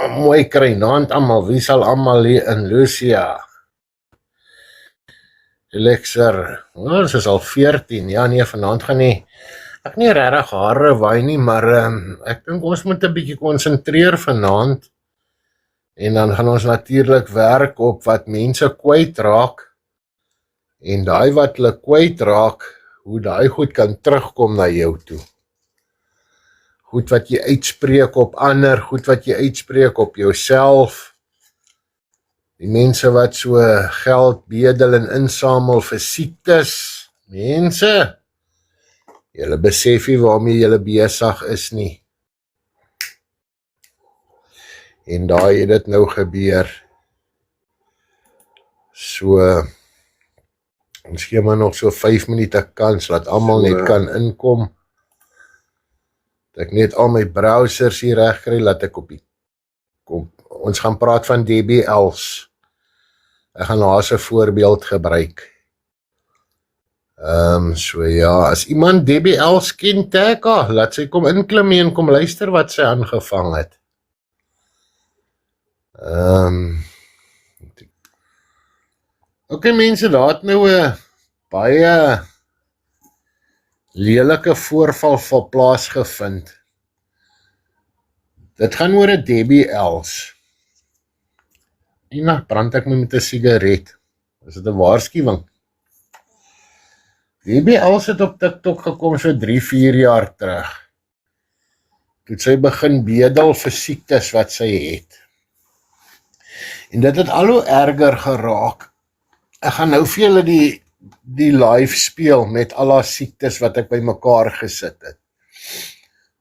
Mooi kry, naand almal, wie sal almal hier in Lucia? Elixir, ons is al 14, ja nee, vanaand gaan nie, ek nie regtig hare waai nie, maar ek dink ons moet 'n bietjie konsentreer vanaand, en dan gaan ons natuurlik werk op wat mense kwyt raak, en daai wat hulle kwyt raak, hoe daai goed kan terugkom na jou toe. Goed wat jy uitspreek op ander, goed wat jy uitspreek op jouself. Die mense wat so geld bedel en insamel vir siektes, mense, julle besef nie waarmee julle besig is nie. En daar het dit nou gebeur. So, ons gee maar nog so 5 minute kans, laat almal net kan inkom. Dat ek net al my browsers hier reg kry, laat ek op die kom. Ons gaan praat van DBL's. Ek gaan haar as 'n voorbeeld gebruik. So ja, as iemand DBL's ken, tag haar, laat sy kom inklim en kom luister wat sy aangevang het. Okay mense, daar het nou 'n baie lelike voorval van plaasgevind. Dit gaan oor 'n DBL's. Ina, brand ek my met 'n sigaret. Is dit 'n waarskuwing? DBL's het op TikTok gekom so 3-4 jaar terug. Toe sy begin bedel vir siektes wat sy het. En dit het al hoe erger geraak. Ek gaan nou vir julle die live speel met al haar siektes wat ek by mekaar gesit het.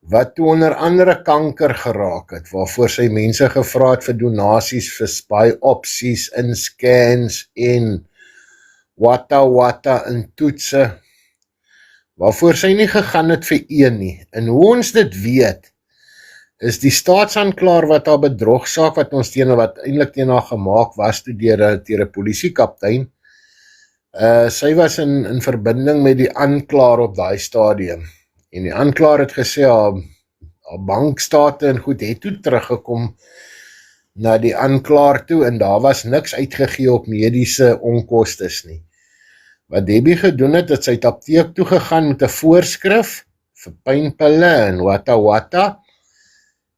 Wat toe onder andere kanker geraak het, waarvoor sy mense gevra het vir donasies, vir biopsies, in scans en wata in toetse, waarvoor sy nie gegaan het vir een nie. En hoe ons dit weet, is die staatsanklaer wat haar bedrogsaak wat ons wat eintlik teen haar gemaak was toe deur 'n polisiekaptein, sy was in verbinding met die aanklaer op daai stadium. En die aanklaer het gesê haar bankstate en goed het toe teruggekom na die aanklaer toe en daar was niks uitgegee op mediese onkostes nie. Wat Debbie gedoen het, sy het apteek toe gegaan met 'n voorskrif vir pynpille en wata.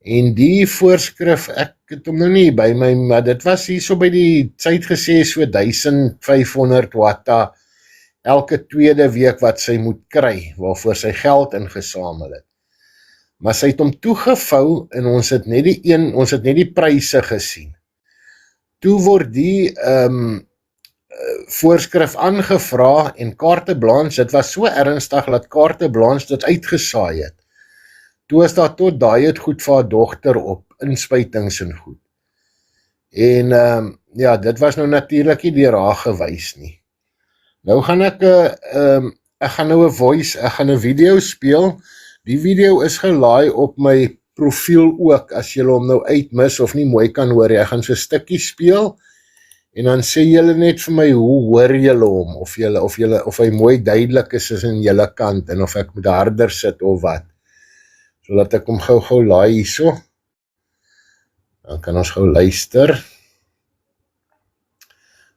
En die voorskrif, ek het hom nou nie by my, maar dit was hier so by die, sy het gesê so 1500 wata elke tweede week wat sy moet kry, waarvoor sy geld ingesamel het. Maar sy het hom toegevou en ons het net die pryse gesien. Toe word die voorskrif aangevra en carte blanche, dit was so ernstig dat carte blanche dit uitgesaai het. Toe is daar tot daai het goed vir haar dogter op, inspuitings en goed. En ja, dit was nou natuurlik nie deur haar gewys nie. Nou gaan ek gaan nou 'n video speel. Die video is gelaai op my profiel ook, as julle hom nou uitmis of nie mooi kan hoor. Ek gaan so 'n stukkie speel, en dan sê julle net vir my, hoe hoor julle hom, of hy mooi duidelik is in julle kant, en of ek moet harder sit of wat. So laat ek hom gou laai hierso. Dan kan ons gou luister.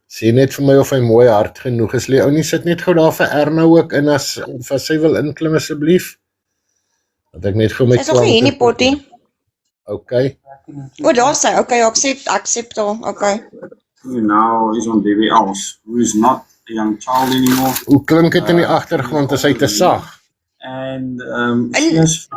Sê net vir my of hy mooi hard genoeg is. Ou nie, sit net gou daar vir Erna ook in as sy wil inklim asseblief. Dat ek net gou my Is ook nie die pottie. Okay. O, daar sy. Okay, accept al. Okay. Now is on DBL's, who is not a young child anymore. Hoe klink dit in die agtergrond as hy te sag? And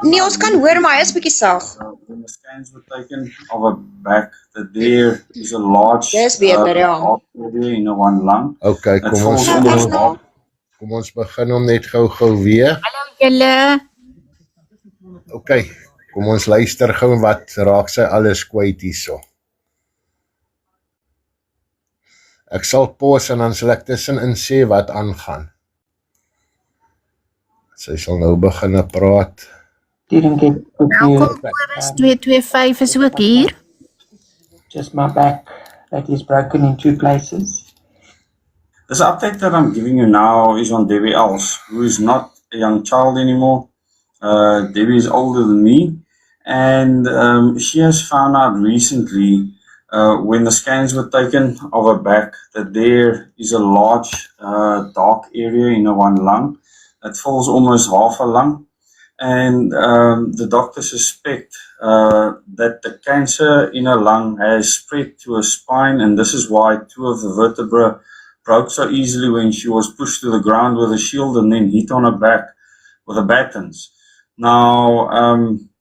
nee, ons kan hoor, maar hy is bietjie sag. When the scans were taken of her back, that there is a large Dis beter, ja. in one lung. Okay, kom ons begin hom net gou weer. Hallo julle. Okay, kom ons luister gou wat raak sy alles kwyt hierso. Ek sal pause en dan sal ek tussenin sê wat aangaan. Sy sal nou begin praat. Welkom, Boris 225 is ook hier. Just my back that is broken in 2 places. This update that I'm giving you now is on Debbie Els, who is not a young child anymore. Debbie is older than me, And she has found out recently, when the scans were taken of her back, that there is a large dark area in her one lung that fills almost half a lung. And the doctors suspect that the cancer in her lung has spread to her spine, and this is why 2 of the vertebrae broke so easily when she was pushed to the ground with a shield and then hit on her back with the batons. Now,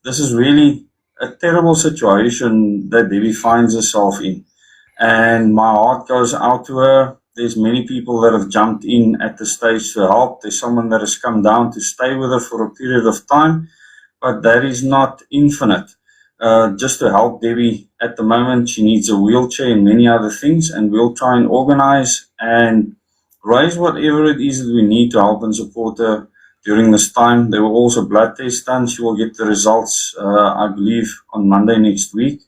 this is really a terrible situation that Debbie finds herself in, and my heart goes out to her. There's many people that have jumped in at the stage to help. There's someone that has come down to stay with her for a period of time, but that is not infinite. Just to help Debbie at the moment, she needs a wheelchair and many other things, and we'll try and organize and raise whatever it is that we need to help and support her during this time. There will also blood tests done. She will get the results, I believe, on Monday next week,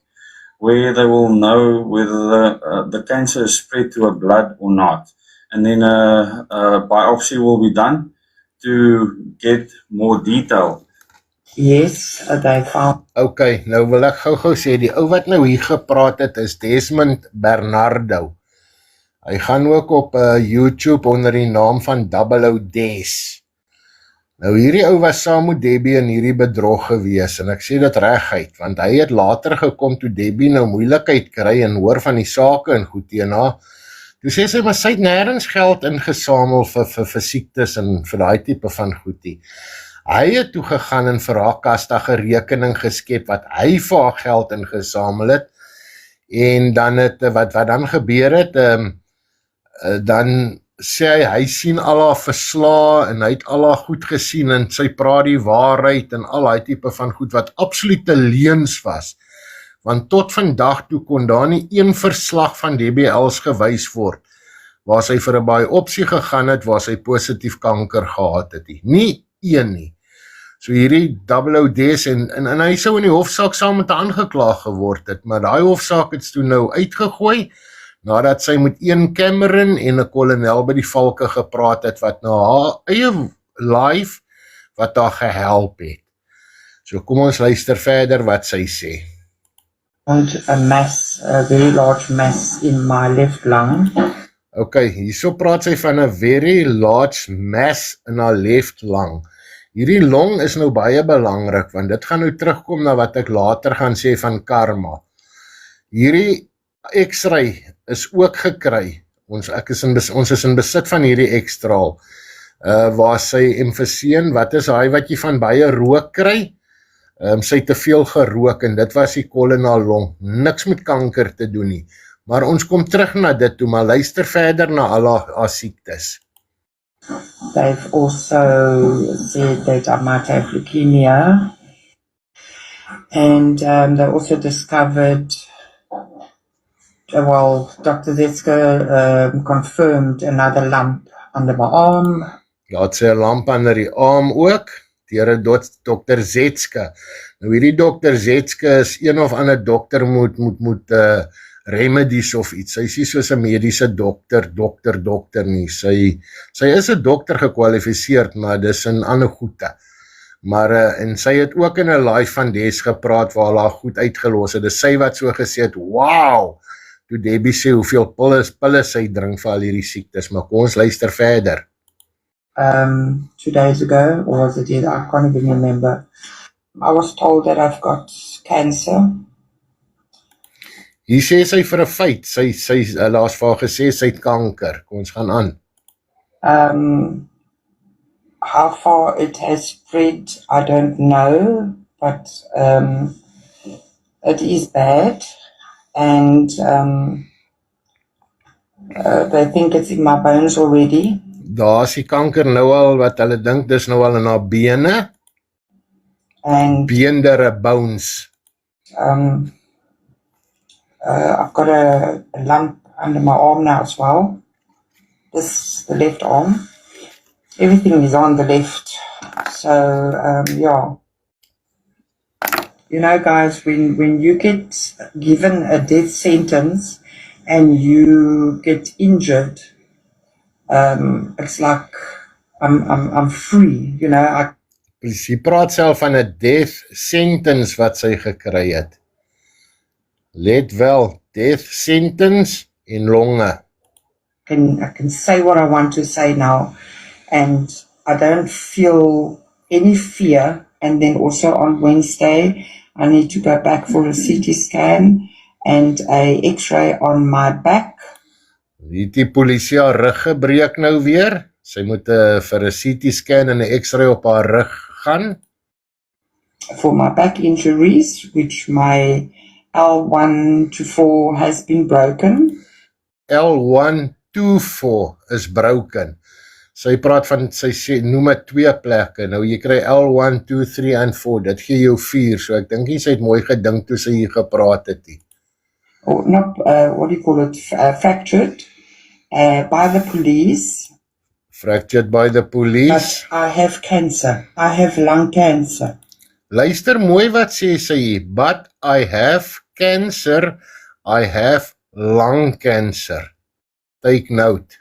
where they will know whether the cancer is spread to her blood or not. And then a biopsy will be done to get more detail. Yes, they found. Okay, nou wil ek gou sê, die ou wat nou hier gepraat het is Desmond Bernardo. Hy gaan ook op YouTube onder die naam van Double O Des. Nou hierdie ou was saam met Debbie in hierdie bedrog gewees, en ek sê dit reguit, want hy het later gekom toe Debbie nou moeilikheid kry en hoor van die sake en goed teen haar. Toe sê sy, maar sy het nêrens geld ingesamel vir siektes en vir daai tipe van goedie. Hy het toe gegaan en vir haar kastige rekening geskep wat hy vir haar geld ingesamel het, en dan het, wat dan gebeur het, dan sê hy sien al haar verslae en hy het al haar goed gesien en sy praat die waarheid en al die tipe van goed wat absolute leuns was. Want tot vandag toe kon daar nie een verslag van DBL's gewys word waar sy vir 'n biopsie gegaan het waar sy positief kanker gehad het. Nie een nie. So hierdie Double O Des en hy sou in die hofsaak saam met aangekla geword het, maar daai hofsaak het toe nou uitgegooi nadat sy met een Cameron en 'n kolonel by die valke gepraat het, wat na haar eie live, wat haar gehelp het. So kom ons luister verder wat sy sê. A mass, a very large mass in my left lung. Okay, hierso praat sy van 'n very large mass in haar left lung. Hierdie long is nou baie belangrik, want dit gaan nou terugkom na wat ek later gaan sê van karma. Hierdie X-ray is ook gekry. Ons is in besit van hierdie X-straal, waar sy emfyseen, wat is hy wat jy van baie rook kry? Sy het te veel gerook en dit was die kolonale long. Niks met kanker te doen nie. Maar ons kom terug na dit toe, maar luister verder na al haar siektes. They've also said that I might have leukemia, and they also discovered, well, Dr. Zetske confirmed another lump under my arm. Ja, het sy 'n lamp onder die arm ook, deur 'n Dr. Zetske. Nou hierdie Dr. Zetske is een of ander dokter moet remedies of iets. Sy is nie soos 'n mediese dokter nie. Sy is 'n dokter gekwalifiseerd, maar dis in ander goede. Maar en sy het ook in 'n live van Des gepraat waar haar goed uitgelos het. Dis sy wat so gesê het, wow, toe Debbie sê hoeveel pille sy drink vir al hierdie siektes, maar kom ons luister verder. 2 days ago, or was it yet? I can't even remember. I was told that I've got cancer. Hier sê sy vir 'n feit, sy laas vir haar gesê sy het kanker. Kom ons gaan aan. How far it has spread, I don't know, but it is bad, and they think it's in my bones already. Daar is die kanker nou al, wat hulle dink, dis nou al in haar bene, and beendere bones. I've got a lump under my arm now as well. This the left arm. Everything is on the left. So yeah. You know, guys, when you get given a death sentence and you get injured, it's like I'm free. You know, Polisie praat self van 'n death sentence wat sy gekry het. Let wel, death sentence en longe. I can say what I want to say now, and I don't feel any fear. And then also on Wednesday, I need to go back for a CT scan and a X-ray on my back. Het die polisie haar rug gebreek nou weer? Sy moet vir 'n CT scan en 'n X-ray op haar rug gaan. For my back injuries, which my L1 to 4 has been broken. L1 to 4 is broken. Sy praat van, sy sê, noem het 2 plekke. Nou jy kry L1, 2, 3 en 4. Dit gee jou 4. So ek dink nie sy het mooi gedink toe sy hier gepraat het nie. Or not, what do you call it? Fractured by the police. Fractured by the police. But I have cancer. I have lung cancer. Luister mooi wat sê sy hier. But I have cancer. I have lung cancer. Take note.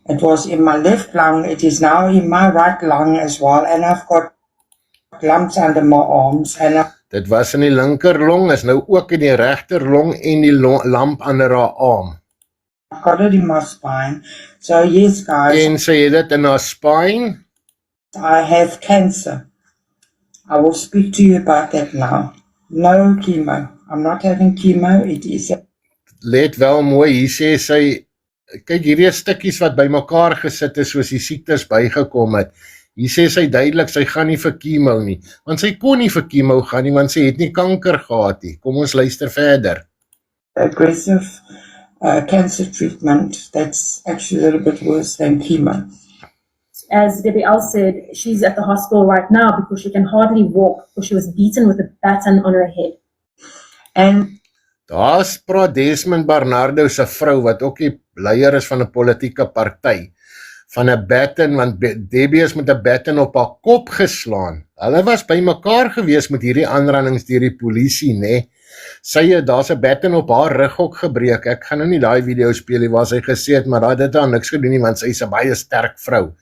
It was in my left lung. It is now in my right lung as well. And I've got lumps under my arms. And Dit was in die linker long, is nou ook in die regter long en die lamp onder haar arm. I've got it in my spine. So yes, guys, En sy het dit in haar spine. I have cancer. I will speak to you about that now. No chemo. I'm not having chemo. It is Let wel mooi, hier sê sy, kyk hierdie stukkies wat bymekaar gesit is soos die siektes bygekom het. Hier sê sy duidelik, sy gaan nie vir chemo nie, want sy kon nie vir chemo gaan nie, want sy het nie kanker gehad nie. Kom ons luister verder. aggressive cancer treatment that's actually a little bit worse than chemo. As Debbie L said, she's at the hospital right now because she can hardly walk because she was beaten with a baton on her head. And Daar's praat Desmond Bernardo se vrou, wat ook die leier is van 'n politieke party, van 'n baton, want Debbie is met 'n baton op haar kop geslaan. Hulle was by mekaar gewees met hierdie aanrandings deur die polisie, né? Daar's 'n baton op haar rug ook gebreek. Ek gaan nou nie daai video speel nie waar sy gesê het, maar daai dit aan niks gedoen nie, want sy is 'n baie sterk vrou.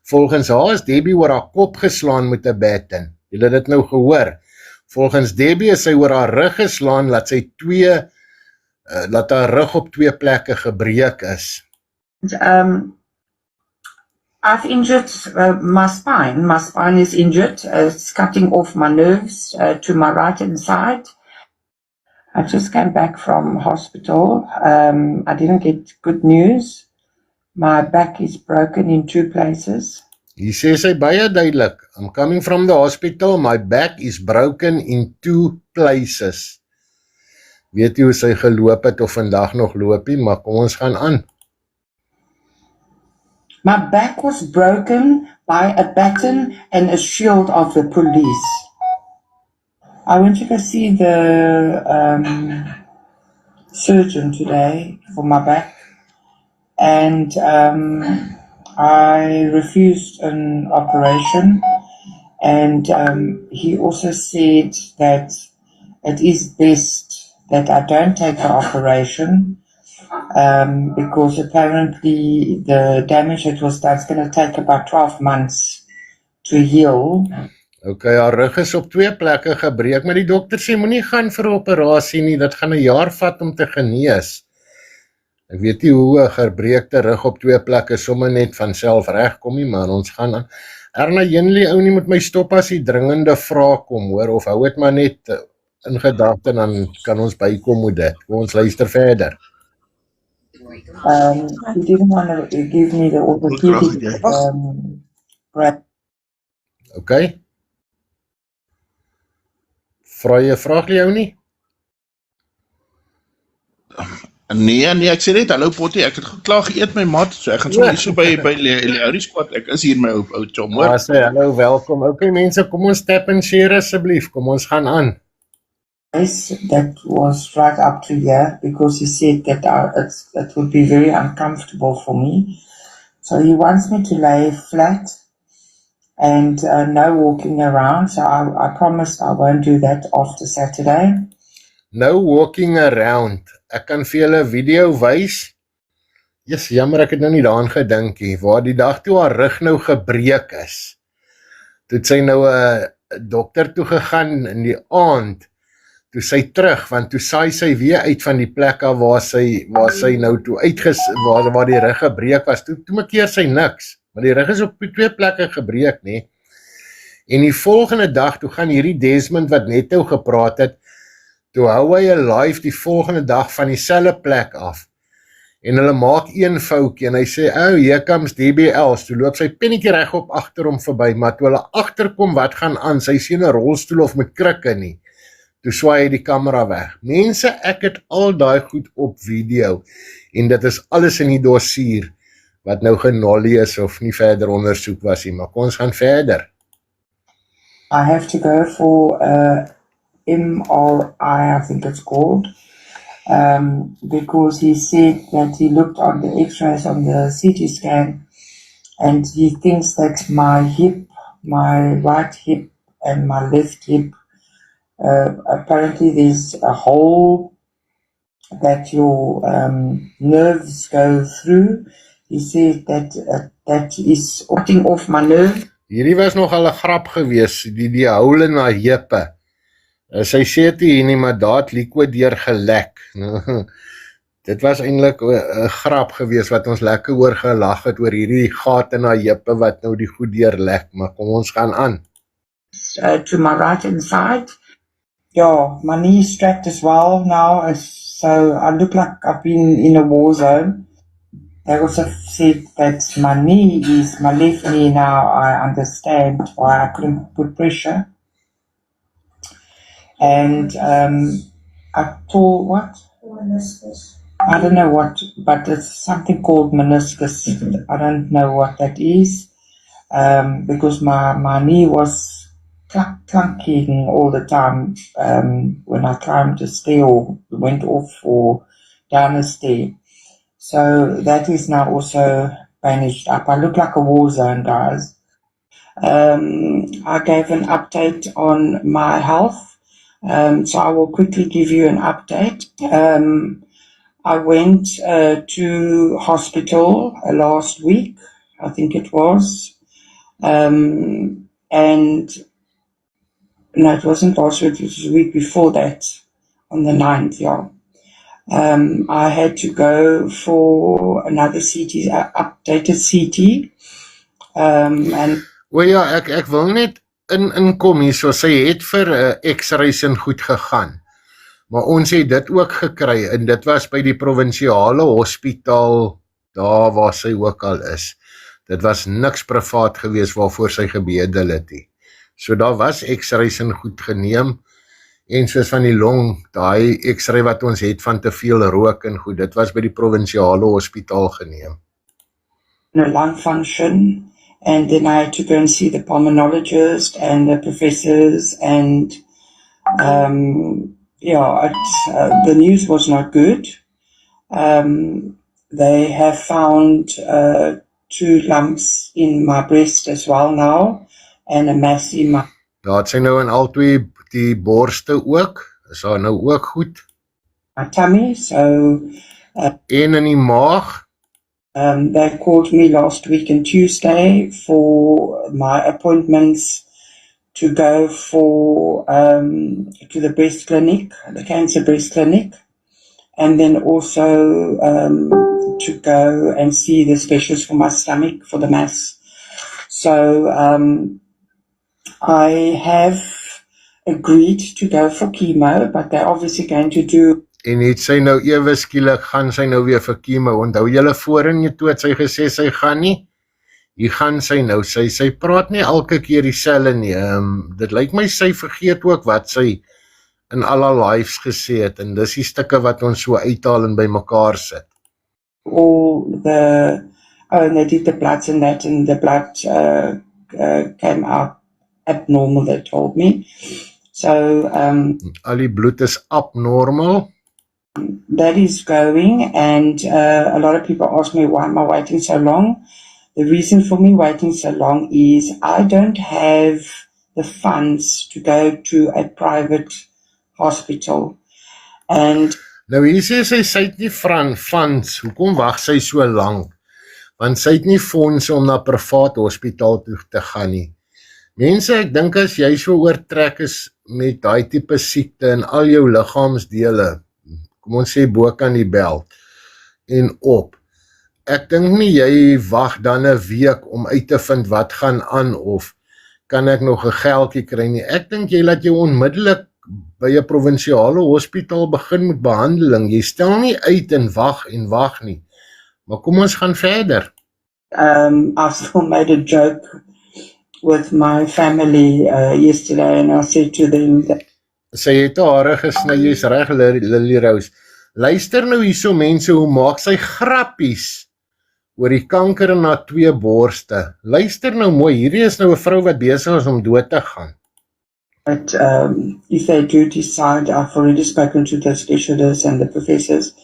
Volgens haar is Debbie oor haar kop geslaan met 'n baton. Julle het dit nou gehoor. Volgens Debbie is sy oor haar rug geslaan, laat haar rug op 2 plekke gebreek is. I've injured my spine. My spine is injured. It's cutting off my nerves to my right hand side. I just came back from hospital. I didn't get good news. My back is broken in 2 places. Hier sê sy baie duidelik, I'm coming from the hospital, my back is broken in 2 places. Weet jy hoe sy geloop het of vandag nog loop nie, maar kom ons gaan aan. My back was broken by a baton and a shield of the police. I went to go see the surgeon today for my back, and I refused an operation, and he also said that it is best that I don't take the operation, because apparently the damage that was done is going to take about 12 months to heal. Okay, haar rug is op 2 plekke gebreek, maar die dokter sê moenie gaan vir 'n operasie nie, dit gaan 'n jaar vat om te genees. Ek weet nie hoe 'n gebreekte rug op 2 plekke sommer net van self regkom nie, maar ons gaan aan. Erna Jenlie, ou nie met my stop as die dringende vrae kom, hoor, of hou dit maar net in gedagte, dan kan ons bykom met dit. Ons luister verder. He didn't want to give me the orthopedic Okay? Vra jy 'n vraag jou nie? Nee, ek sê net, hallo Potty, ek het klaar geëet my mat, so ek gaan sommer hier so by Leourie squad, ek is hier my ou chom, hoor. Sê hallo, welkom. Okay mense, kom ons tap en share asseblief, kom ons gaan aan. That was right up to here, because he said that it would be very uncomfortable for me. So he wants me to lay flat and no walking around. So I promised I won't do that after Saturday. No walking around. Ek kan vir julle 'n video wys. Jammer ek het nou nie daaraan gedink nie, waar die dag toe haar rug nou gebreek is. toe het sy nou 'n dokter toe gegaan in die aand, toe sy terug, want toe saai sy weer uit van die plek af waar sy nou toe waar die rug gebreek was, toe keer sy niks, maar die rug is op 2 plekke gebreek, nee. En die volgende dag, toe gaan hierdie Desmond wat net nou gepraat het, toe hou hy 'n live die volgende dag van dieselfde plek af. En hulle maak een foutjie en hy sê, here comes DBL's, toe loop sy pennetjie regop agter hom verby, maar toe hulle agterkom wat gaan aan, sy sien 'n rolstoel of met krikke nie, toe swaai hy die kamera weg. Mense, ek het al daai goed op video, en dit is alles in die dossier, wat nou genollie is of nie verder ondersoek was nie, maar kom ons gaan verder. I have to go for MRI, I think it's called, because he said that he looked on the x-rays on the CT scan and he thinks that my hip, my right hip and my left hip, apparently there's a hole that your nerves go through. He said that that is cutting off my nerve. Hierdie was nogal 'n grap gewees, die houle na heupe. Sy sê dit hier nie, maar daar het liquid deur gelek. Dit was eintlik 'n grap gewees wat ons lekker oor gelag het oor hierdie gate na heupe wat nou die goed deur lek, maar kom ons gaan aan. To my right hand side. Yeah, my knee is strapped as well now, so I look like I've been in a war zone. They also said that my left knee now, I understand why I couldn't put pressure. And I tore what? Meniscus. I don't know what, but it's something called meniscus. I don't know what that is, because my knee was clunking all the time when I climbed a stair or went off or down a stair. So that is now also bandaged up. I look like a war zone, guys. I gave an update on my health, so I will quickly give you an update. I went to hospital last week, I think it was, and no, it wasn't last week, it was the week before that, on the 9th, yeah. I had to go for another CT, updated CT, and... O ja, ek wil net inkom hier, so sy het vir x-rays en goed gegaan, maar ons het dit ook gekry, en dit was by die provinsiale hospitaal, daar waar sy ook al is. Dit was niks privaat gewees waarvoor sy gebedel het nie. So daar was x-rays en goed geneem, en soos van die long, daai x-ray wat ons het van te veel rook en goed, dit was by die provinsiale hospitaal geneem. Lung function, and then I had to go and see the pulmonologist and the professors, and the news was not good. They have found 2 lumps in my breast as well now, and a mass in my... Daar het sy nou in al 2 die borste ook, is daar nou ook goed. My tummy, so... en in die maag. They called me last week on Tuesday for my appointments to go for to the breast clinic, the cancer breast clinic, and then also to go and see the specialist for my stomach for the mass. So I have agreed to go for chemo, but they're obviously going to do... En het sy nou ewe skielik, gaan sy nou weer vir chemo, onthou julle voor in jy toe het sy gesê sy gaan nie, hier gaan sy nou, sy praat nie elke keer dieselfde nie, dit lyk my sy vergeet ook wat sy in al haar lives gesê het, en dis die stukke wat ons so uithaal en by mekaar sit. And they did the bloods and that, and the blood came out abnormal, they told me. So al die bloed is abnormal. That is going, and a lot of people ask me, why am I waiting so long? The reason for me waiting so long is I don't have the funds to go to a private hospital. And nou hier sê sy het nie funds, hoekom wag sy so lang? Want sy het nie fondse om na privaat hospitaal toe te gaan nie. Mense, ek dink as jy so oortrek is met daai tipe siekte in al jou liggaamsdele, kom ons sê bo kan die belt en op. Ek dink nie jy wag dan 'n week om uit te vind wat gaan aan of kan ek nog 'n geldjie kry nie. Ek dink jy laat jou onmiddellik by 'n provinsiale hospitaal begin met behandeling. Jy stel nie uit en wag nie. Maar kom ons gaan verder. I still made a joke with my family yesterday, and I said to them that Sy het haar hare gesny, jy's reg, Lily Rose. Luister nou hierso mense, hoe maak sy grappies oor die kanker in haar 2 borste. Luister nou mooi, hierdie is nou 'n vrou wat besig is om dood te gaan. if they do decide, I've already spoken to the specialists and the professors,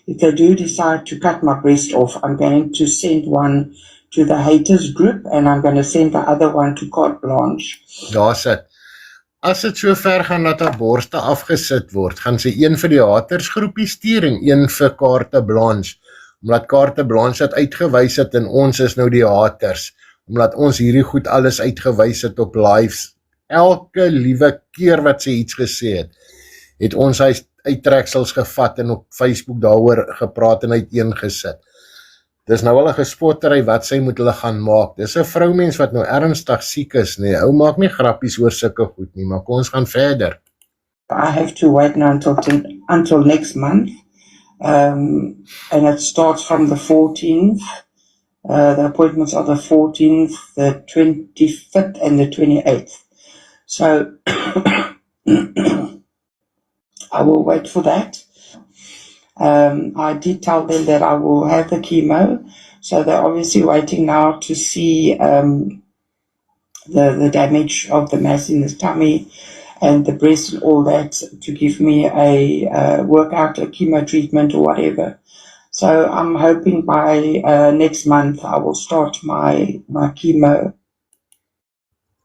if they do decide to cut my breast off, I'm going to send one to the haters group and I'm going to send the other one to Carte Blanche. Daar's dit. As dit so ver gaan dat haar borste afgesit word, gaan sy een vir die hatersgroepie stuur en een vir Carte Blanche. Omdat Carte Blanche het uitgewys het en ons is nou die haters. Omdat ons hierdie goed alles uitgewys het op lives. Elke liewe keer wat sy iets gesê het ons hy uittreksels gevat en op Facebook daaroor gepraat en uiteengesit. Dis nou al 'n gespottery wat sy moet hulle gaan maak. Dis 'n vroumens wat nou ernstig siek is, nee. Ou maak nie grappies oor sulke goed nie, maar kom ons gaan verder. I have to wait now until next month, and it starts from the 14th. The appointments are the 14th, the 25th, and the 28th. So I will wait for that. I did tell them that I will have the chemo, so they're obviously waiting now to see the damage of the mass in the tummy and the breast and all that to give me a workout, a chemo treatment or whatever. So I'm hoping by next month I will start my chemo.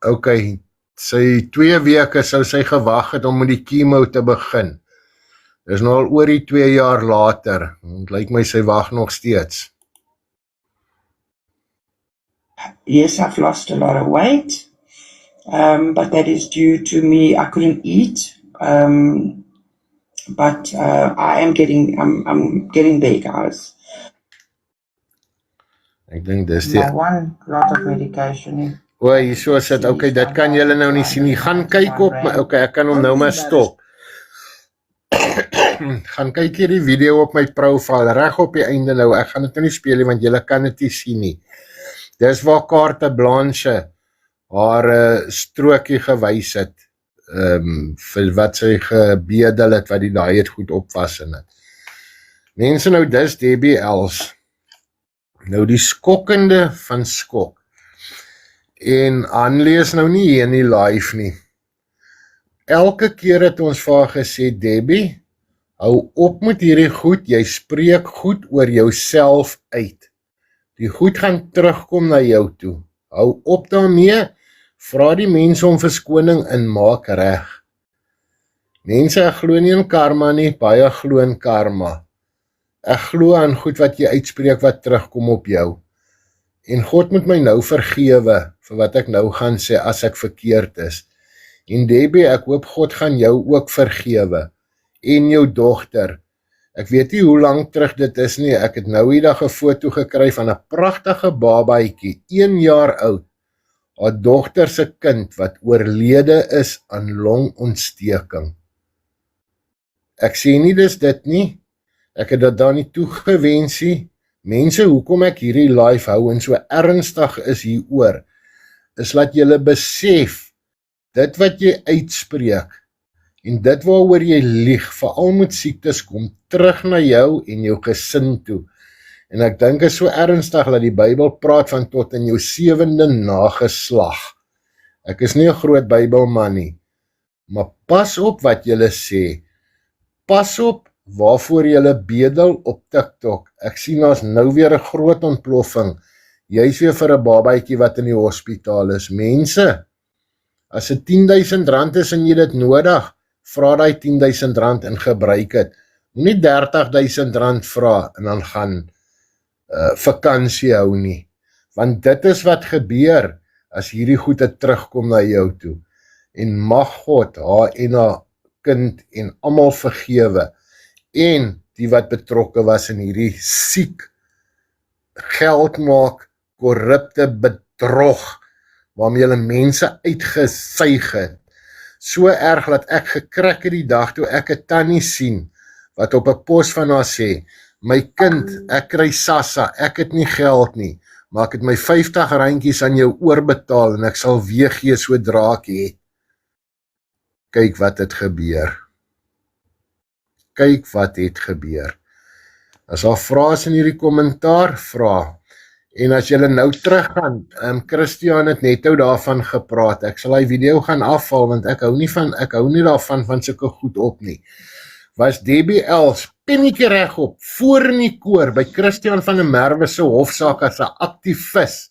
Okay, sy 2 weke sou sy gewag het om met die chemo te begin. Dis nou al oor die 2 jaar later. Het lyk my sy wag nog steeds. Yes, I've lost a lot of weight, but that is due to me. I couldn't eat, but I'm getting there, guys. Ek dink dis die. No one lot of medication. O, hierso is dit. Okay, dit kan julle nou nie sien nie. Gaan kyk op my. Okay, ek kan hom nou maar stop. Gaan kyk hierdie video op my profile reg op die einde nou. Ek gaan dit nou nie speel nie want julle kan dit nie sien nie. Dis waar Carte Blanche haar strokie gewys het. Vir wat sy gebedel het wat die daai het goed opwas in het. Mense nou dis Debbie Els. Nou die skokkende van skok. En Annelie is nou nie hier in die live nie. Elke keer het ons vir haar gesê, Debbie, hou op met hierdie goed, jy spreek goed oor jouself uit. Die goed gaan terugkom na jou toe. Hou op daarmee, vra die mense om verskoning en maak reg. Mense, ek glo nie in karma nie, baie glo in karma. Ek glo aan goed wat jy uitspreek wat terugkom op jou. En God moet my nou vergewe vir wat ek nou gaan sê as ek verkeerd is. En Debbie, ek hoop God gaan jou ook vergewe. En jou dogter. Ek weet nie hoe lang terug dit is nie. Ek het nou hierdag 'n foto gekry van 'n pragtige babaatjie, 1 jaar oud. Haar dogter se kind wat oorlede is aan longontsteking. Ek sê nie dis dit nie. Ek het dit daar nie toegewens nie. Mense, hoekom ek hierdie live hou en so ernstig is hieroor, is laat julle besef, dit wat jy uitspreek, en dit waaroor jy lieg, veral met siektes, kom terug na jou en jou gesin toe. En ek dink is so ernstig dat die Bybel praat van tot in jou 7de nageslag. Ek is nie 'n groot Bybelman nie, maar pas op wat julle sê. Pas op waarvoor julle bedel op TikTok. Ek sien daar's nou weer 'n groot ontploffing. Jy's weer vir 'n babaatjie wat in die hospitaal is. Mense, as dit R10,000 is en jy dit nodig, vra daai R10,000 en gebruik dit. Moenie R30,000 vra en dan gaan vakansie hou nie. Want dit is wat gebeur as hierdie goede terugkom na jou toe. En mag God haar en haar kind en almal vergewe, en die wat betrokke was in hierdie siek, geld maak, korrupte bedrog, waarmee hulle mense uitgesuig het. So erg dat ek gekrik het die dag toe ek 'n tannie sien, wat op 'n pos van haar sê, my kind, ek kry SASSA, ek het nie geld nie, maar ek het my 50 randjies aan jou oorbetaal, en ek sal weer gee sodra ek het. Kyk wat het gebeur. Kyk wat het gebeur. As daar vrae is in hierdie kommentaar, vra. En as julle nou teruggaan, Christian het net nou daarvan gepraat, ek sal die video gaan afval, want ek hou nie daarvan van sulke goed op nie. Was Debbie Els pennetjie regop, voor in die koor, by Christian van der Merwe se hofsaak as 'n aktivis,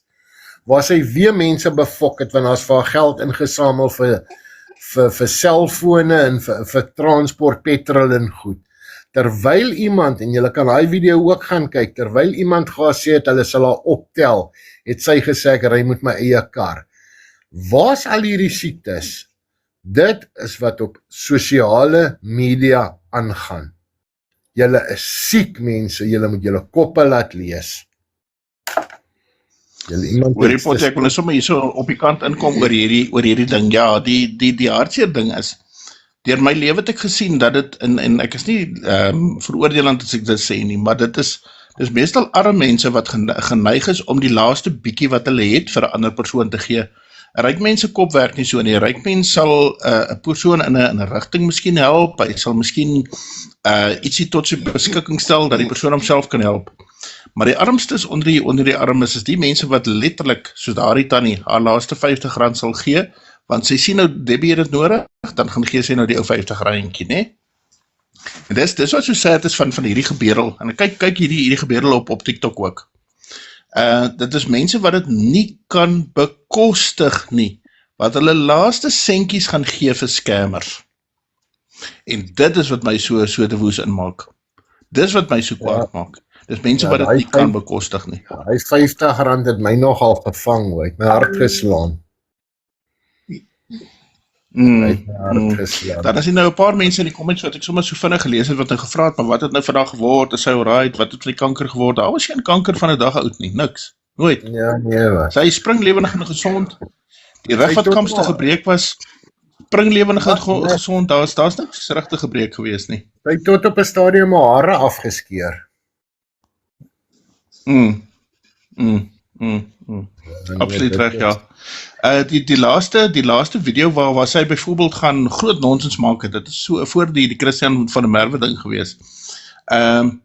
waar sy weer mense befok het, want daar's vir haar geld ingesamel vir selfone en vir transport, petrol en goed. Terwyl iemand, en julle kan daai video ook gaan kyk, terwyl iemand gesê het, hulle sal haar optel, het sy gesê, ek ry met my eie kar. Waar's al hierdie siektes? Dit is wat op sosiale media aangaan. Julle is siek mense, julle moet julle koppe laat lees. Hoorie Potty, ek wil net sommer hier so op die kant inkom oor hierdie ding. Ja, die hartseer ding is, deur my lewe het ek gesien dat dit, en ek is nie veroordelend as ek dit sê nie, maar dis meestal arme mense wat geneig is om die laaste bietjie wat hulle het vir 'n ander persoon te gee. 'n Ryk mens se kop werk nie so nie. 'n Ryk mens sal 'n persoon in 'n rigting miskien help, hy sal miskien ietsie tot sy beskikking stel dat die persoon homself kan help. Maar die armstes onder die armes is die mense wat letterlik, soos daardie tannie, haar laaste R50 sal gee, want sy sien nou, Debbie het dit nodig, dan gaan gee sy nou die ou R50, né? En dis wat so sad is van hierdie gebeurel, en kyk hierdie gebeurel op TikTok ook. Dit is mense wat dit nie kan bekostig nie, wat hulle laaste sentjies gaan gee vir scammers. En dit is wat my so te woes inmaak. Dis wat my so kwaad maak. Dis mense wat dit nie kan bekostig nie. Hy R50 het my nogal gevang, het my hart geslaan. Dan is nou 'n paar mense in die comments wat ek sommer so vinnig gelees het, wat nou gevra het, maar wat het nou vandag geword, is hy alright, wat het van die kanker geword, daar was geen kanker van 'n dag oud nie, niks, nooit. Ja, nee was. Sy spring lewendig en gesond, die rug wat komstig gebreek was, spring lewendig en gesond, daar's niks regtig gebreek gewees nie. Sy het tot op 'n stadium haar hare afgeskeer. Absoluut reg, ja. Die laaste video waar sy byvoorbeeld gaan groot nonsens maak het, dit is so voor die Christian van der Merwe ding gewees. En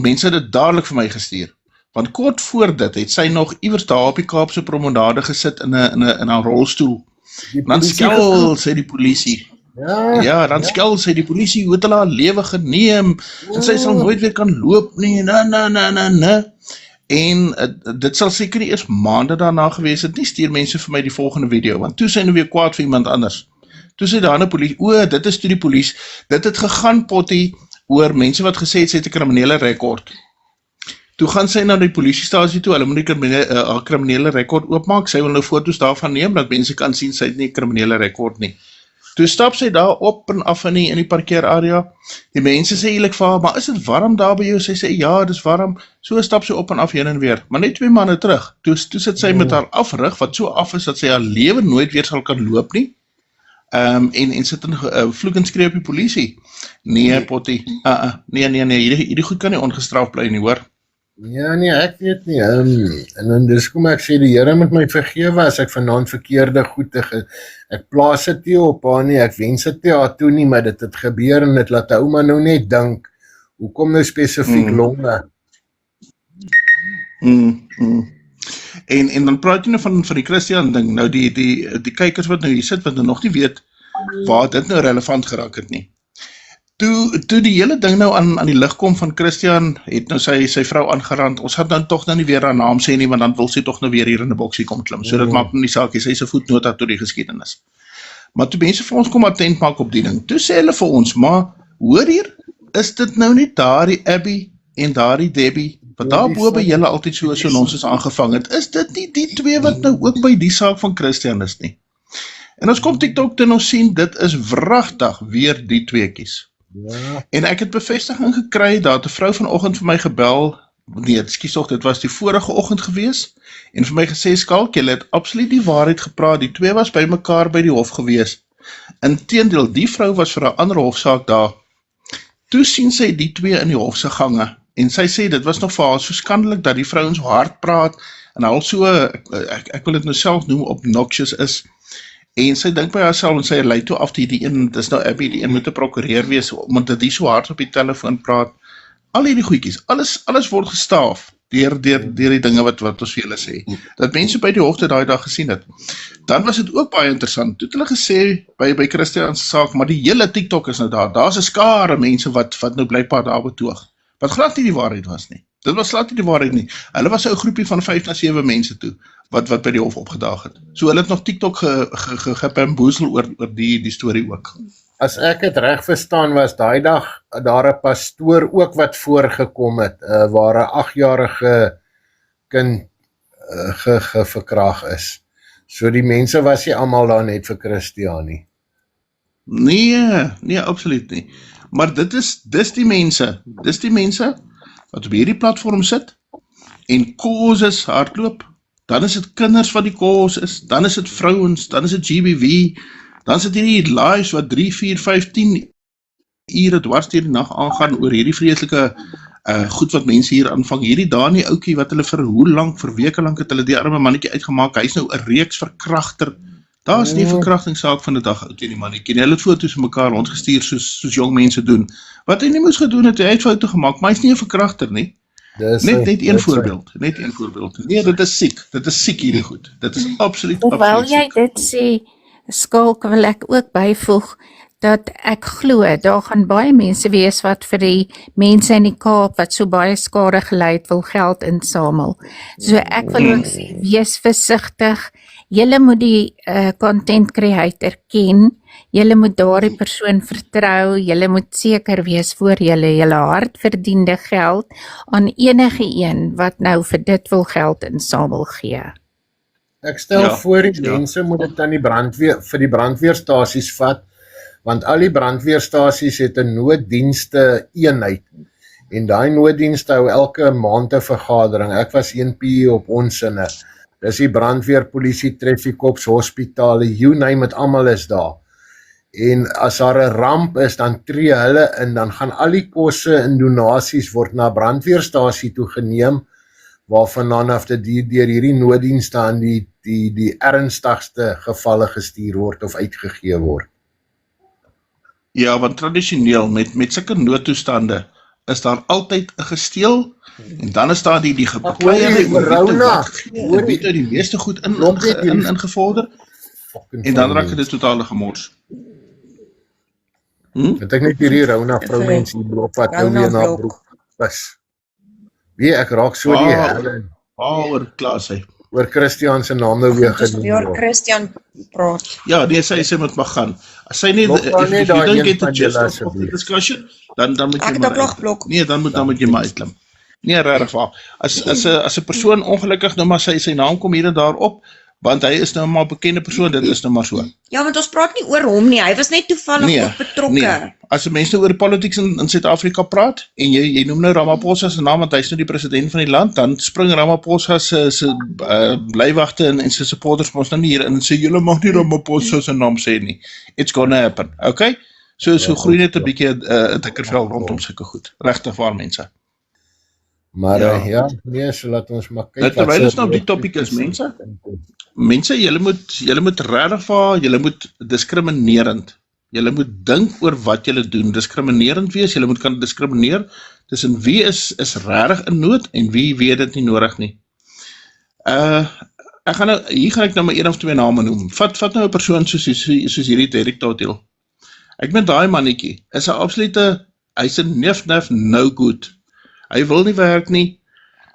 mense het dit dadelik vir my gestuur. Want kort voor dit het sy nog iewers daar op die Kaapse promenade gesit in 'n rolstoel. Dan skel sy die polisie. Ja, dan skel sy die polisie, hoe het hulle haar lewe geneem, en sy sal nooit weer kan loop nie, En dit sal seker nie eers maande daarna gewees het nie, stuur mense vir my die volgende video, want toe sy nou weer kwaad vir iemand anders. Toe sy daar in die polisie, dit is toe die polisie, dit het gegaan Potty oor mense wat gesê het sy het 'n kriminele rekord. Toe gaan sy na die polisiestasie toe, hulle moet die kriminele rekord oopmaak, sy wil nou foto's daarvan neem, dat mense kan sien sy het nie 'n kriminele rekord nie. Toe stap sy daar op en af in die parkeerarea, die mense sê eerlik vir haar, maar is dit warm daar by jou? Sy sê, ja, dis warm, so stap sy op en af heen en weer, maar net 2 maande terug, toe sit sy met haar afrug, wat so af is, dat sy haar lewe nooit weer sal kan loop nie, en sit in vloek en skree op die polisie. Nee, Potty, nee, hierdie goed kan nie ongestraf bly nie, hoor. Ja, nee, ek weet nie, en dan dis kom ek sê, die Here moet my vergewe as ek vanaand verkeerde goed ek plaas dit nie op haar nie, ek wens dit nie haar toe nie, maar dit het gebeur en dit laat ouma nou net dink, hoekom nou spesifiek longe? En dan praat jy nou van die Christian ding, nou die kykers wat nou hier sit, wat nou nog nie weet waar dit nou relevant geraak het nie. Toe die hele ding nou aan die lig kom van Christian, het nou sy vrou aangerand, ons gaan dan toch nou nie weer haar naam sê nie, want dan wil sy toch nou weer hier in die boksie kom klim, so dit maak nou nie saak, sy is 'n voetnota tot die geskiedenis. Maar toe mense vir ons kom attent maak op die ding, toe sê hulle vir ons, maar hoor hier, is dit nou nie daardie Abby en daardie Debbie wat daar bo by julle altyd so nonsens aangevang het, is dit nie die twee wat nou ook by die saak van Christian is nie. En ons kom TikTok en ons sien, dit is wragtig weer die tweekies. Ja, En ek het bevestiging gekry, dat 'n vrou vanoggend vir my gebel, nee, ekskuus tog, dit was die vorige oggend gewees, en vir my gesê, Skalk, julle het absoluut die waarheid gepraat, die twee was by mekaar by die hof gewees. Inteendeel, die vrou was vir 'n ander hofsaak daar. Toe sien sy die twee in die hofse gange, en sy sê, dit was nog vir haar so skandelik, dat die vrouens so hard praat, en al so, ek wil dit nou self noem, obnoxious is, en sy dink by haarself, en sy lei toe af die een, dis nou Abby, die een moet 'n prokureur wees, omdat die so hard op die telefoon praat, al hierdie goedjies, alles word gestaaf, deur die dinge wat ons vir julle sê, dat mense by die hof dit daai dag gesien het. Dan was dit ook baie interessant, toe het hulle gesê, by Christian se saak, maar die hele TikTok is nou daar's 'n skare mense wat nou blykbaar daar betoog, wat glad nie die waarheid was nie. Dit was glad nie die waarheid nie. Hulle was 'n groepie van 5 na 7 mense toe, wat by die hof opgedaag het. So hulle het nog TikTok gepamboezel oor die storie ook. as ek het reg verstaan, was daai dag daar 'n pastoor ook wat voorgekom het, waar 'n 8-jarige kind verkrag is. So die mense was nie almal daar net vir Christian nie. Nee, absoluut nie. Maar dis die mense wat op hierdie platform sit en causes hardloop, dan is dit kinders wat die cause is, dan is dit vrouens, dan is dit GBV, dan is dit hierdie lives wat 3, 4, 5, 10 ure dwars deur die nag aangaan oor hierdie vreeslike goed wat mense hier aanvang. Hierdie Dani oukie wat hulle vir weke lank het hulle die arme mannetjie uitgemaak, hy is nou 'n reeks verkragter. Daar is nie 'n verkrachtingssaak van die dag oukie die mannetjie. Hulle het foto's van mekaar rondgestuur soos jong mense doen. Wat hy nie moes gedoen het, hy het foute gemaak, maar hy is nie 'n verkragter nie. Net een voorbeeld. Nee, dit is siek hierdie goed. Dit is absoluut Terwyl siek. jy dit sê, Skalk, wil ek ook byvoeg dat ek glo, daar gaan baie mense wees wat vir die mense in die Kaap wat so baie skade gely het, wil geld insamel. So ek wil ook sê, wees versigtig. Julle moet die content creator ken, julle moet daardie persoon vertrou, julle moet seker wees voor julle hardverdiende geld aan enige een wat nou vir dit wil geld insamel gee. Ek stel voor die mense moet dit aan vir die brandweerstasies vat, want al die brandweerstasies het 'n nooddienste eenheid, en daai nooddienste hou elke maand 'n vergadering. Ek was 1 PE op ons sinne. Dis die brandweer, polisie, treffikops, hospitale, you name it, almal is daar. En as daar 'n ramp is, dan tree hulle in, dan gaan al die kosse en donasies word na brandweerstasie toe geneem, waarvan dan af deur hierdie nooddienste aan die ernstigste gevalle gestuur word of uitgegee word. Ja, want tradisioneel met sulke noodtoestande is daar altyd 'n gesteel en dan is daar die gebeurde oor die meeste goed ingevorder en dan raak dit totale gemors. Het ek net hierdie Rona vroumense hier blop wat nou weer na broek is. Wie ek raak so die helle oor klas hy. Oor Christian se naam nou weer genoem Oor word. Christian praat. Ja, nee, sy moet maar gaan. As sy nie if you don't get the gist of the discussion, dan moet jy maar blok. Nee, dan moet jy maar uitklim. Nee, regtig waar. As 'n persoon ongelukkig nou maar sy naam kom hier en daar op, want hy is nou maar 'n bekende persoon, dit is nou maar so. Ja, want ons praat nie oor hom nie, hy was net toevallig ook betrokke. Nee. As 'n mens nou oor politics in Suid-Afrika praat, en jy noem nou Ramaphosa se naam, want hy is nou die president van die land, dan spring Ramaphosa se blywagte en sy supporters mos nou nie hier in en sê, julle mag nie Ramaphosa se naam sê nie. It's gonna happen, okay? So groei net 'n bietjie 'n dikker vel rondom sulke goed. Regtig waar mense. Maar nee, so laat ons maar kyk. Terwyl ons nou op die topic is, mense, julle moet regtig waar, julle moet diskriminerend. Julle moet dink oor wat julle doen, diskriminerend wees, julle moet kan diskrimineer tussen wie is regtig in nood en wie weet dit nie nodig nie. Hier gaan ek nou maar 1 of 2 name noem. Vat nou 'n persoon soos hierdie Derek Totiel. Ek met daai mannetjie is 'n absolute, hy's 'n nef no good. Hy wil nie werk nie.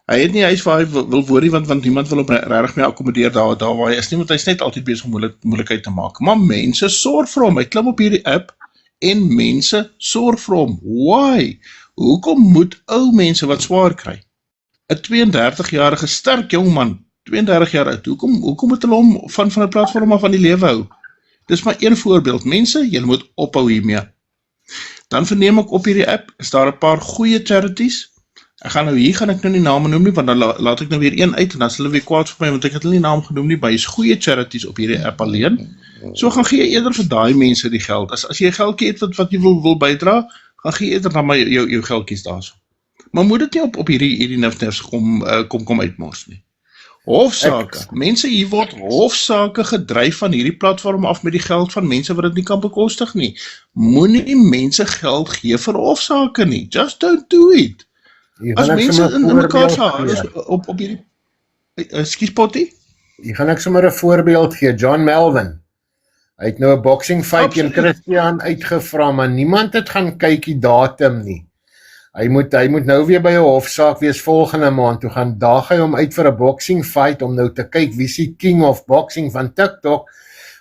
Hy het nie huis waar hy wil woon nie, want niemand wil hom regtig mee akkommodeer daar waar hy is nie, want hy's net altyd besig om moeilikheid te maak. Maar mense sorg vir hom. Hy klim op hierdie app en mense sorg vir hom. Why? Hoekom moet ou mense wat swaar kry 'n 32-jarige sterk jong man, 32 jaar oud, hoekom het hulle hom van 'n platform af van die lewe hou? Dis maar een voorbeeld. Mense, julle moet ophou hiermee. Dan verneem ek op hierdie app, is daar 'n paar goeie charities. Hier gaan ek nou nie name noem nie, want dan laat ek nou weer een uit, en dan sal hulle weer kwaad vir my, want ek het hulle nie naam genoem nie, maar is goeie charities op hierdie app alleen. So gaan gee eerder vir daai mense die geld. As jy 'n geldjie het wat jy wil bydra, gaan gee eerder dan maar jou geldjies daarso. Maar moet dit nie op hierdie nifnifs kom uitmors nie. Hofsaake. Mense, hier word hofsaake gedryf van hierdie platform af met die geld van mense wat dit nie kan bekostig nie. Moenie mense geld gee vir hofsaake nie. Just don't do it. As mense in mekaar se hare op hierdie Ekskuus Potty? Hier gaan ek sommer 'n voorbeeld gee. John Melvin. Hy het nou 'n boxing fight teen Christian uitgevra, maar niemand het gaan kyk die datum nie. Hy moet nou weer by 'n hofsaak wees volgende maand. Toe gaan daag hy hom uit vir 'n boxing fight om nou te kyk wie se king of boxing van TikTok.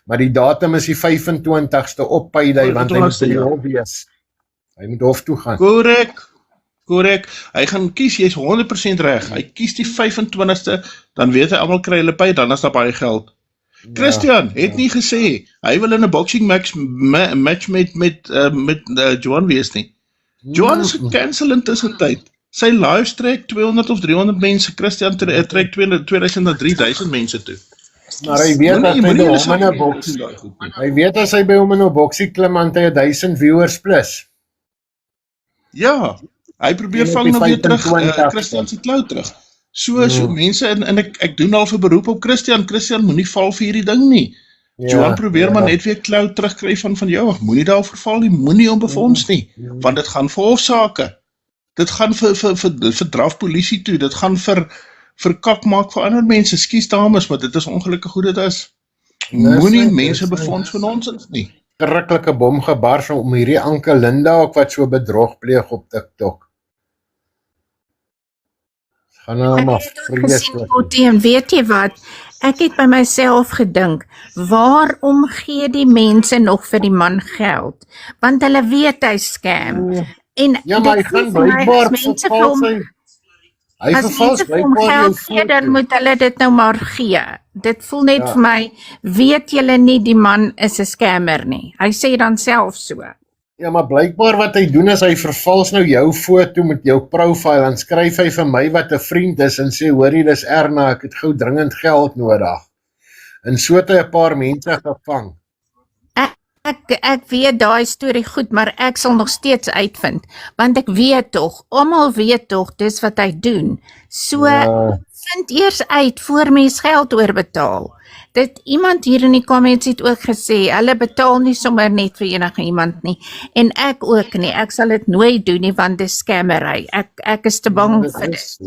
Maar die datum is die 25ste op Payday, want hy moet by die hof wees. Hy moet hof toe gaan. Korrek. Hy gaan kies, jy's 100% reg. Hy kies die 25ste, dan weet hy almal kry hulle by, dan is daar baie geld. Christian het nie gesê hy wil in 'n boxing match met Johan wees nie. Johan is gecancel intussen tyd. Sy live trek 200 of 300 mense, Christian trek 2000 na 3000 mense toe. Maar hy weet dat hy by hom in 'n boxing. Hy weet as hy by hom in 'n boxing klim aan hy 1000 viewers plus. Ja, hy probeer vang nou weer terug, Christian se klou terug. So mense, en ek doen al vir beroep op Christian moenie val vir hierdie ding nie. Johan probeer maar net weer klou terugkry van jou, moenie daarvoor val nie, moenie hom befonds nie, want dit gaan vir hofsaake. Dit gaan vir drafpolisie toe, dit gaan vir kak maak vir ander mense, skus dames, maar dit is ongelukkig hoe dit is. Moenie mense befonds vir nonsens nie. Skrikkelike bom gebars om hierdie Anke Linda ook wat so bedrog pleeg op TikTok. Gaan nou maar vreeslik. En weet jy wat, ek het by myself gedink, waarom gee die mense nog vir die man geld? Want hulle weet hy scam. En ja, maar hy gaan blykbaar verval sy. Hy verval blykbaar gee, dan moet hulle dit nou maar gee. Dit voel net vir my, weet julle nie die man is 'n scammer nie. Hy sê dan self so. Ja, maar blykbaar wat hy doen is hy vervals nou jou foto met jou profile en skryf hy vir my wat 'n vriend is en sê hoorie dis Erna, ek het gou dringend geld nodig. En so het hy 'n paar mense gevang. Ek weet daai storie goed, maar ek sal nog steeds uitvind, want ek weet tog, almal weet tog dis wat hy doen. So vind eers uit voor mens geld oorbetaal. Iemand hier in die comments het ook gesê, hulle betaal nie sommer net vir enige iemand nie, en ek ook nie, ek sal dit nooit doen nie, want dis scammery, ek is te bang vir dit.